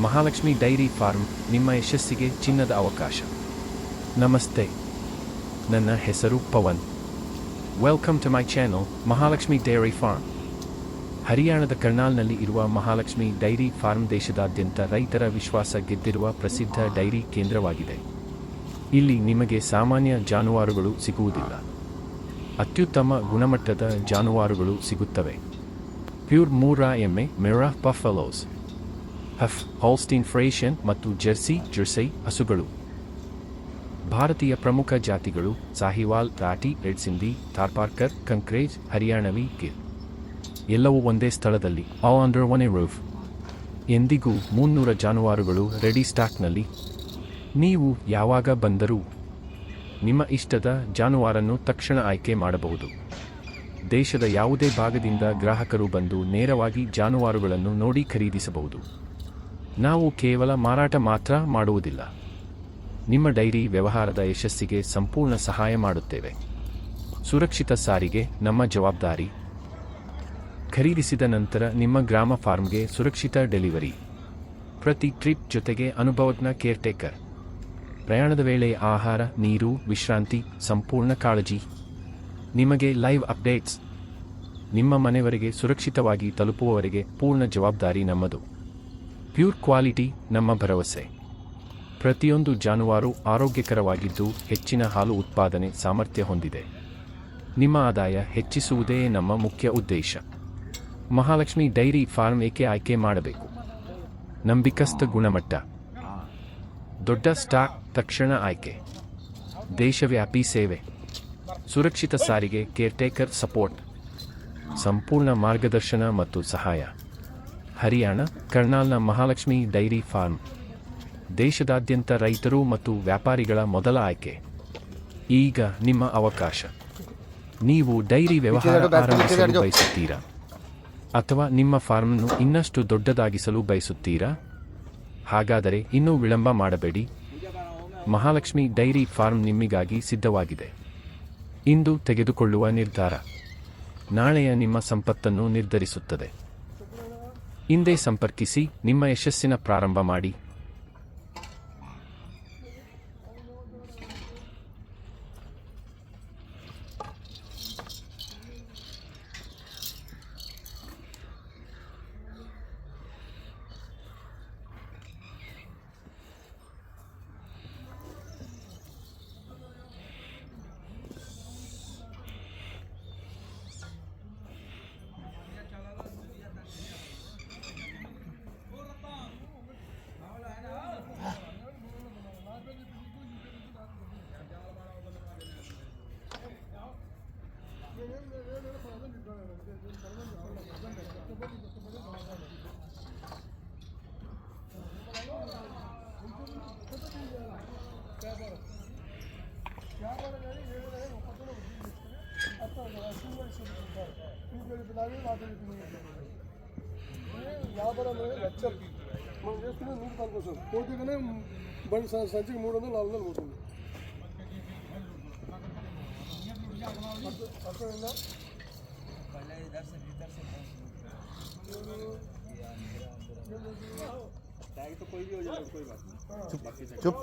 Mahalakshmi dairy form ನಿಮ್ಮ ಯಶಸ್ಸಿಗೆ ಚಿನ್ನದ ಅವಕಾಶ. ನಮಸ್ತೆ, ನನ್ನ ಹೆಸರು Pavan. Welcome to my channel Mahalakshmi dairy farm. ಹರಿಯಾಣದ ಕರ್ನಾಲ್ನಲ್ಲಿ ಇರುವ ಮಹಾಲಕ್ಷ್ಮಿ ಡೈರಿ ಫಾರ್ಮ್ ದೇಶದಾದ್ಯಂತ ರೈತರ ವಿಶ್ವಾಸ ಗೆದ್ದಿರುವ ಪ್ರಸಿದ್ಧ ಡೈರಿ ಕೇಂದ್ರವಾಗಿದೆ. ಇಲ್ಲಿ ನಿಮಗೆ ಸಾಮಾನ್ಯ ಜಾನುವಾರುಗಳು ಸಿಗುವುದಿಲ್ಲ, ಅತ್ಯುತ್ತಮ ಗುಣಮಟ್ಟದ ಜಾನುವಾರುಗಳು ಸಿಗುತ್ತವೆ. ಪ್ಯೂರ್ ಮೂರಾ ಎಮ್ಮೆ, ಮೆರಾ ಬಫೆಲೋಸ್, ಹಫ್, ಹಾಲ್ಸ್ಟೀನ್ ಫ್ರೇಷನ್ ಮತ್ತು ಜೆರ್ಸಿ ಹಸುಗಳು. ಭಾರತೀಯ ಪ್ರಮುಖ ಜಾತಿಗಳು ಸಾಹಿವಾಲ್, ರಾಟಿ, ರೆಡ್ ಸಿಂಧಿ, ಥಾರ್ಪಾರ್ಕರ್, ಕಂಕ್ರೇಜ್, ಹರಿಯಾಣವಿ, ಗಿರ್. ಎಲ್ಲವೂ ಒಂದೇ ಸ್ಥಳದಲ್ಲಿ, all under one A roof. ಎಂದಿಗೂ 300 ಜಾನುವಾರುಗಳು ರೆಡಿ ಸ್ಟಾಕ್ನಲ್ಲಿ. ನೀವು ಯಾವಾಗ ಬಂದರೂ ನಿಮ್ಮ ಇಷ್ಟದ ಜಾನುವಾರನ್ನು ತಕ್ಷಣ ಆಯ್ಕೆ ಮಾಡಬಹುದು. ದೇಶದ ಯಾವುದೇ ಭಾಗದಿಂದ ಗ್ರಾಹಕರು ಬಂದು ನೇರವಾಗಿ ಜಾನುವಾರುಗಳನ್ನು ನೋಡಿ ಖರೀದಿಸಬಹುದು. ನಾವು ಕೇವಲ ಮಾರಾಟ ಮಾತ್ರ ಮಾಡುವುದಿಲ್ಲ, ನಿಮ್ಮ ಡೈರಿ ವ್ಯವಹಾರದ ಯಶಸ್ಸಿಗೆ ಸಂಪೂರ್ಣ ಸಹಾಯ ಮಾಡುತ್ತೇವೆ. ಸುರಕ್ಷಿತ ಸಾರಿಗೆ ನಮ್ಮ ಜವಾಬ್ದಾರಿ. ಖರೀದಿಸಿದ ನಂತರ ನಿಮ್ಮ ಗ್ರಾಮ ಫಾರ್ಮ್ಗೆ ಸುರಕ್ಷಿತ ಡೆಲಿವರಿ. ಪ್ರತಿ ಟ್ರಿಪ್ ಜೊತೆಗೆ ಅನುಭವಜ್ಞ ಕೇರ್ಟೇಕರ್. ಪ್ರಯಾಣದ ವೇಳೆ ಆಹಾರ, ನೀರು, ವಿಶ್ರಾಂತಿ, ಸಂಪೂರ್ಣ ಕಾಳಜಿ. ನಿಮಗೆ ಲೈವ್ ಅಪ್ಡೇಟ್ಸ್. ನಿಮ್ಮ ಮನೆಯವರೆಗೆ ಸುರಕ್ಷಿತವಾಗಿ ತಲುಪುವವರೆಗೆ ಪೂರ್ಣ ಜವಾಬ್ದಾರಿ ನಮ್ಮದು. ಪ್ಯೂರ್ ಕ್ವಾಲಿಟಿ ನಮ್ಮ ಭರವಸೆ. ಪ್ರತಿಯೊಂದು ಜಾನುವಾರು ಆರೋಗ್ಯಕರವಾಗಿದ್ದು ಹೆಚ್ಚಿನ ಹಾಲು ಉತ್ಪಾದನೆ ಸಾಮರ್ಥ್ಯ ಹೊಂದಿದೆ. ನಿಮ್ಮ ಆದಾಯ ಹೆಚ್ಚಿಸುವುದೇ ನಮ್ಮ ಮುಖ್ಯ ಉದ್ದೇಶ. ಮಹಾಲಕ್ಷ್ಮಿ ಡೈರಿ ಫಾರ್ಮ್ ಏಕೆ ಆಯ್ಕೆ ಮಾಡಬೇಕು? ನಂಬಿಕಸ್ಥ ಗುಣಮಟ್ಟ, ದೊಡ್ಡ ಸ್ಟಾಕ್, ತಕ್ಷಣ ಆಯ್ಕೆ, ದೇಶವ್ಯಾಪಿ ಸೇವೆ, ಸುರಕ್ಷಿತ ಸಾರಿಗೆ, ಕೇರ್ಟೇಕರ್ ಸಪೋರ್ಟ್, ಸಂಪೂರ್ಣ ಮಾರ್ಗದರ್ಶನ ಮತ್ತು ಸಹಾಯ. ಹರಿಯಾಣ, ಕರ್ನಾಲ್ನ ಮಹಾಲಕ್ಷ್ಮಿ ಡೈರಿ ಫಾರ್ಮ್ ದೇಶದಾದ್ಯಂತ ರೈತರು ಮತ್ತು ವ್ಯಾಪಾರಿಗಳ ಮೊದಲ ಆಯ್ಕೆ. ಈಗ ನಿಮ್ಮ ಅವಕಾಶ. ನೀವು ಡೈರಿ ವ್ಯವಹಾರ ಆರಂಭಿಸಲು ಬಯಸುತ್ತೀರಾ ಅಥವಾ ನಿಮ್ಮ ಫಾರ್ಮ್ನ್ನು ಇನ್ನಷ್ಟು ದೊಡ್ಡದಾಗಿಸಲು ಬಯಸುತ್ತೀರಾ? ಹಾಗಾದರೆ ಇನ್ನೂ ವಿಳಂಬ ಮಾಡಬೇಡಿ. ಮಹಾಲಕ್ಷ್ಮಿ ಡೈರಿ ಫಾರ್ಮ್ ನಿಮಗಾಗಿ ಸಿದ್ಧವಾಗಿದೆ. ಇಂದು ತೆಗೆದುಕೊಳ್ಳುವ ನಿರ್ಧಾರ ನಾಳೆಯ ನಿಮ್ಮ ಸಂಪತ್ತನ್ನು ನಿರ್ಧರಿಸುತ್ತದೆ. ಇಂದೇ ಸಂಪರ್ಕಿಸಿ, ನಿಮ್ಮ ಯಶಸ್ಸಿನ ಪ್ರಾರಂಭ ಮಾಡಿ. వ్యాపారం లక్షలు మనం చేసుకునే 100 కోసం పోటీగానే బండి సంచికి 300 400 పోతుంది. అర్థమైందా? चुप